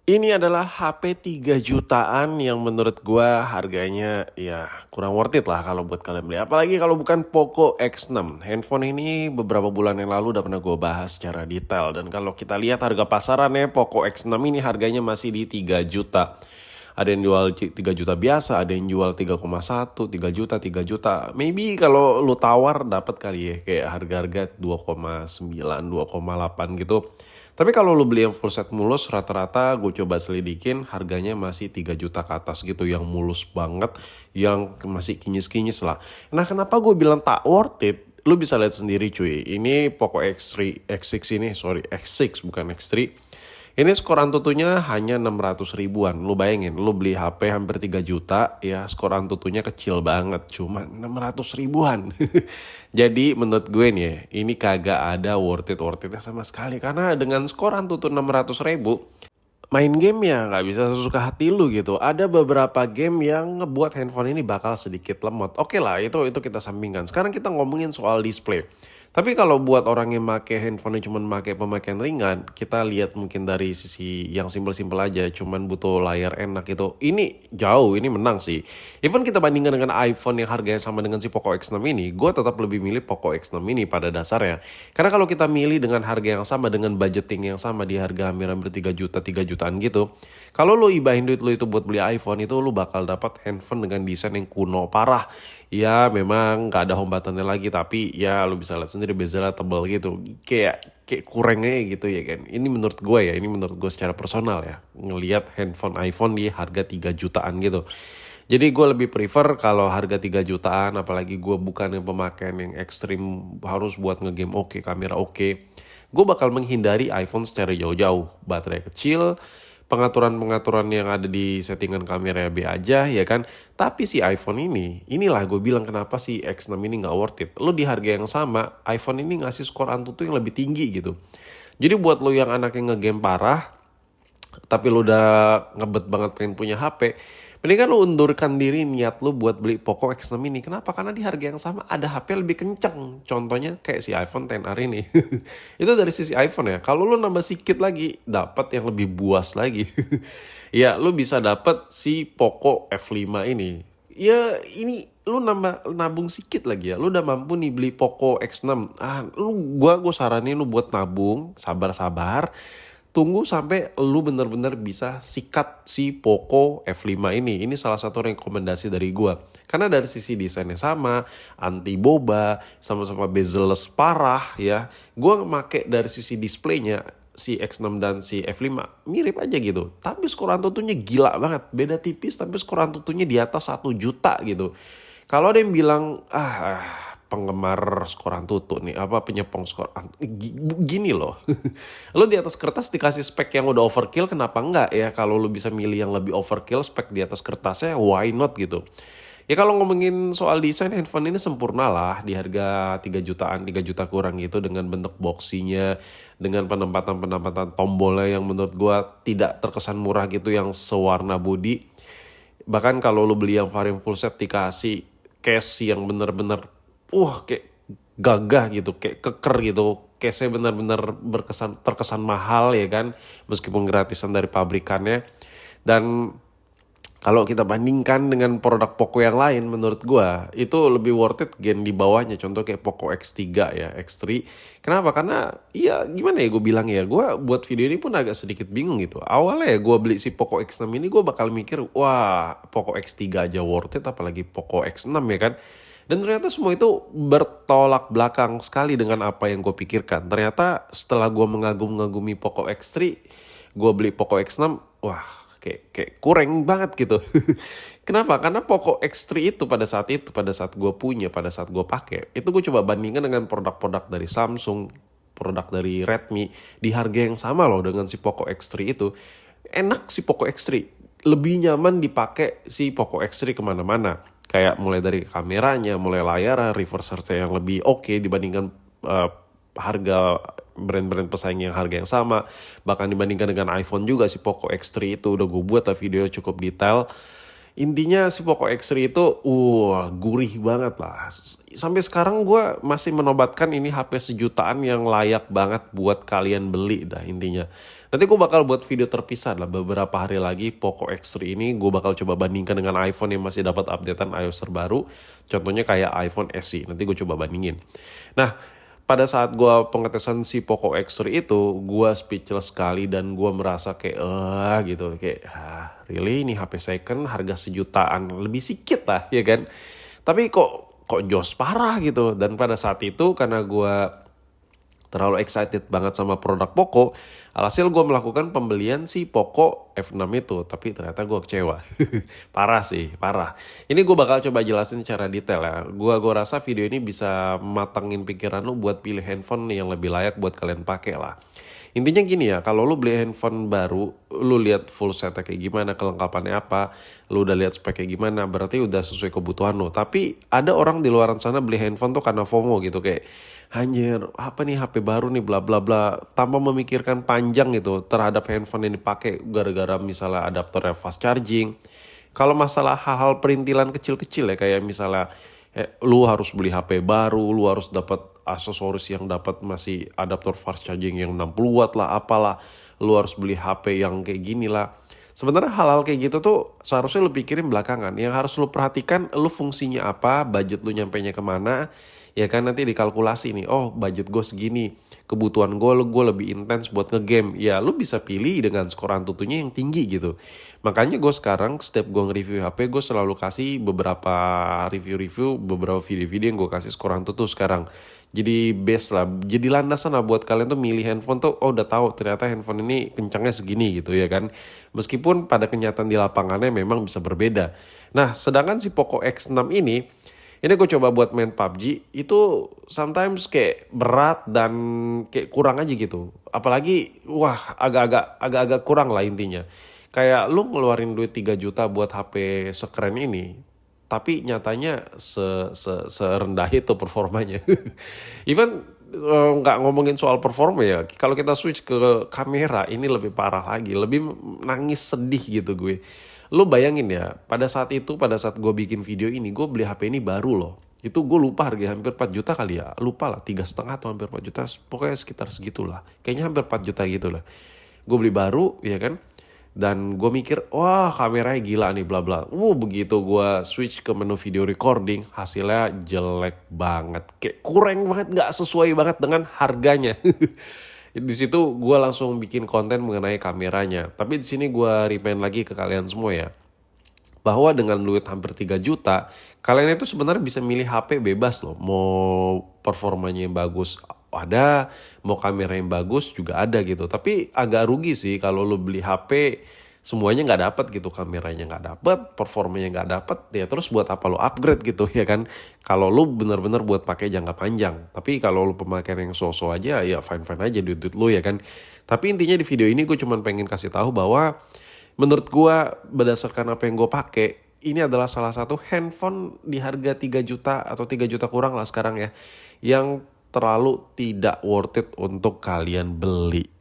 Ini adalah HP 3 jutaan yang menurut gua harganya ya kurang worth it lah kalau buat kalian beli. Apalagi kalau bukan Poco X6. Handphone ini beberapa bulan yang lalu udah pernah gua bahas secara detail. Dan kalau kita lihat harga pasarannya Poco X6 ini harganya masih di 3 juta. Ada yang jual 3 juta biasa, ada yang jual 3,1, 3 juta, 3 juta. Maybe kalau lu tawar dapat kali ya kayak harga-harga 2,9, 2,8 gitu. Tapi kalau lu beli yang full set mulus rata-rata gue coba selidikin harganya masih 3 juta ke atas gitu yang mulus banget, yang masih kinyis-kinyis lah. Nah, kenapa gue bilang tak worth it? Lu bisa lihat sendiri cuy. Ini Poco X3, X6 ini, sorry X6 bukan X3. Ini skor Antutunya hanya 600 ribuan. Lu bayangin, lu beli HP hampir 3 juta, ya skor Antutunya kecil banget. Cuma 600 ribuan. Jadi menurut gue nih ya, ini kagak ada worth it-nya sama sekali. Karena dengan skor Antutu 600 ribu, main game ya nggak bisa sesuka hati lu gitu. Ada beberapa game yang ngebuat handphone ini bakal sedikit lemot. Oke lah, itu kita sampingkan. Sekarang kita ngomongin soal display. Tapi kalau buat orang yang make handphone cuma make pemakaian ringan, kita lihat mungkin dari sisi yang simpel-simpel aja, cuman butuh layar enak gitu. Ini jauh, ini menang sih. Even kita bandingkan dengan iPhone yang harganya sama dengan si Poco X6 ini, gue tetap lebih milih Poco X6 ini pada dasarnya. Karena kalau kita milih dengan harga yang sama, dengan budgeting yang sama di harga hampir-hampir 3 juta, 3 jutaan gitu. Kalau lu ibahin duit lu itu buat beli iPhone, itu lu bakal dapat handphone dengan desain yang kuno parah. Ya memang gak ada home buttonnya lagi, tapi ya lu bisa lihat sendiri bezelnya tebal gitu. Kayak kurangnya gitu ya kan. Ini menurut gue ya, ini menurut gue secara personal ya. Ngelihat handphone iPhone di harga 3 jutaan gitu. Jadi gue lebih prefer kalau harga 3 jutaan, apalagi gue bukan yang pemakaian yang ekstrim harus buat ngegame oke, kamera oke. Gue bakal menghindari iPhone secara jauh-jauh. Baterai kecil, pengaturan-pengaturan yang ada di settingan kamera B aja ya kan. Tapi si iPhone ini, inilah gue bilang kenapa si X6 ini gak worth it. Lo di harga yang sama, iPhone ini ngasih skor Antutu yang lebih tinggi gitu. Jadi buat lo yang anak yang ngegame parah, tapi lu udah ngebet banget pengen punya HP, mendingan lu undurkan diri niat lu buat beli Poco X6 ini. Kenapa? Karena di harga yang sama ada HP lebih kenceng. Contohnya kayak si iPhone XR ini. Itu dari sisi iPhone ya. Kalau lu nambah sedikit lagi, dapat yang lebih buas lagi. Ya, lu bisa dapat si Poco F5 ini. Ya, ini lu nabung sedikit lagi ya. Lu udah mampu nih beli Poco X6. Gua saranin lu buat nabung, sabar-sabar. Tunggu sampai lu bener-bener bisa sikat si Poco F5 ini. Ini salah satu rekomendasi dari gua. Karena dari sisi desainnya sama, anti boba, sama-sama bezel-less parah ya. Gua make dari sisi displaynya si X6 dan si F5 mirip aja gitu. Tapi skor Antutunya gila banget. Beda tipis tapi skor Antutunya di atas 1 juta gitu. Kalau ada yang bilang, penggemar skor Antutu nih, penyepong skor gini loh. Lo di atas kertas dikasih spek yang udah overkill, kenapa enggak ya? Kalau lo bisa milih yang lebih overkill, spek di atas kertasnya, why not gitu. Ya kalau ngomongin soal desain, handphone ini sempurna lah di harga 3 jutaan, 3 juta kurang gitu, dengan bentuk boxinya, dengan penempatan-penempatan tombolnya yang menurut gua tidak terkesan murah gitu, yang sewarna body. Bahkan kalau lo beli yang varian full set dikasih case yang bener-bener kayak gagah gitu, kayak keker gitu. Case-nya benar-benar terkesan mahal ya kan, meskipun gratisan dari pabrikannya. Dan kalau kita bandingkan dengan produk Poco yang lain, menurut gua itu lebih worth it gen di bawahnya. Contoh kayak Poco X3 ya, X3. Kenapa? Karena ya gimana ya gue bilang ya, gua buat video ini pun agak sedikit bingung gitu. Awalnya ya gue beli si Poco X6 ini, gue bakal mikir, wah Poco X3 aja worth it, apalagi Poco X6 ya kan. Dan ternyata semua itu bertolak belakang sekali dengan apa yang gue pikirkan. Ternyata setelah gue mengagumi Poco X3, gue beli Poco X6, wah kayak kurang banget gitu. Kenapa? Karena Poco X3 itu pada saat gue punya, pada saat gue pakai, itu gue coba bandingkan dengan produk-produk dari Samsung, produk dari Redmi, di harga yang sama loh dengan si Poco X3 itu. Enak si Poco X3, lebih nyaman dipakai si Poco X3 kemana-mana. Kayak mulai dari kameranya, mulai layar, reverse search yang lebih oke dibandingkan harga brand-brand pesaing yang harga yang sama. Bahkan dibandingkan dengan iPhone juga si Poco X3 itu udah gue buat lah video cukup detail. Intinya si Poco X3 itu gurih banget lah. Sampai sekarang gue masih menobatkan ini HP sejutaan yang layak banget buat kalian beli dah intinya. Nanti gue bakal buat video terpisah lah beberapa hari lagi. Poco X3 ini gue bakal coba bandingkan dengan iPhone yang masih dapat updatean iOS terbaru. Contohnya kayak iPhone SE, nanti gue coba bandingin. Nah, pada saat gue pengetesan si Poco X3 itu, gue speechless sekali dan gue merasa kayak gitu, kayak really ini HP second harga sejutaan lebih sedikit lah ya kan. Tapi kok jos parah gitu. Dan pada saat itu karena gue terlalu excited banget sama produk Poco, alhasil gue melakukan pembelian si Poco F6 itu, tapi ternyata gue kecewa. Parah sih, parah. Ini gue bakal coba jelasin secara detail ya. Gue rasa video ini bisa matangin pikiran lu buat pilih handphone yang lebih layak buat kalian pakai lah. Intinya gini ya, kalau lu beli handphone baru, lu lihat full setnya kayak gimana, kelengkapannya apa, lu udah lihat speknya gimana, berarti udah sesuai kebutuhan lu. Tapi ada orang di luar sana beli handphone tuh karena FOMO gitu, kayak anjir, apa nih HP baru nih bla bla bla, tanpa memikirkan panjang gitu terhadap handphone yang dipakai gara-gara misalnya adaptornya fast charging. Kalau masalah hal-hal perintilan kecil-kecil ya, kayak misalnya lu harus beli HP baru, lu harus dapat aksesoris yang dapat masih adaptor fast charging yang 60 watt lah, apalah, lu harus beli HP yang kayak gini lah. Sebenarnya hal-hal kayak gitu tuh seharusnya lu pikirin belakangan. Yang harus lu perhatikan, lu fungsinya apa, budget lu nyampenya kemana, ya kan nanti dikalkulasi nih, oh budget gue segini, kebutuhan gue lebih intens buat ngegame, ya lu bisa pilih dengan skor Antutunya yang tinggi gitu. Makanya gue sekarang setiap gue nge-review HP, gue selalu kasih beberapa review-review, beberapa video-video yang gue kasih skor Antutu sekarang. Jadi base lah, jadi landasan lah buat kalian tuh milih handphone tuh, oh udah tahu ternyata handphone ini kencangnya segini gitu ya kan. Meskipun pada kenyataan di lapangannya memang bisa berbeda. Nah, sedangkan si Poco X6 ini gue coba buat main PUBG, itu sometimes kayak berat dan kayak kurang aja gitu. Apalagi agak-agak kurang lah intinya. Kayak lu ngeluarin duit 3 juta buat HP sekeren ini, tapi nyatanya serendah itu performanya. Even nggak ngomongin soal performa ya, kalau kita switch ke kamera ini lebih parah lagi, lebih nangis sedih gitu gue. Lu bayangin ya, pada saat gue bikin video ini, gue beli HP ini baru loh. Itu gue lupa harga hampir 4 juta kali ya, lupa lah, 3,5 atau hampir 4 juta, pokoknya sekitar segitulah, kayaknya hampir 4 juta gitu lah. Gue beli baru ya kan, dan gue mikir wah kameranya gila nih bla bla. Begitu gue switch ke menu video recording, hasilnya jelek banget, kayak kurang banget, nggak sesuai banget dengan harganya. Di situ gue langsung bikin konten mengenai kameranya. Tapi di sini gue remind lagi ke kalian semua ya, bahwa dengan duit hampir 3 juta, kalian itu sebenarnya bisa milih HP bebas loh. Mau performanya yang bagus ada, mau kamera yang bagus juga ada gitu. Tapi agak rugi sih kalau lo beli HP semuanya nggak dapet gitu, kameranya nggak dapet, performanya nggak dapet, ya terus buat apa lo upgrade gitu ya kan? Kalau lo bener-bener buat pakai jangka panjang. Tapi kalau lo pemakaian yang so-so aja, ya fine-fine aja duit-duit lo ya kan. Tapi intinya di video ini gue cuma pengen kasih tahu bahwa menurut gue berdasarkan apa yang gue pakai, ini adalah salah satu handphone di harga 3 juta atau 3 juta kurang lah sekarang ya, yang terlalu tidak worth it untuk kalian beli.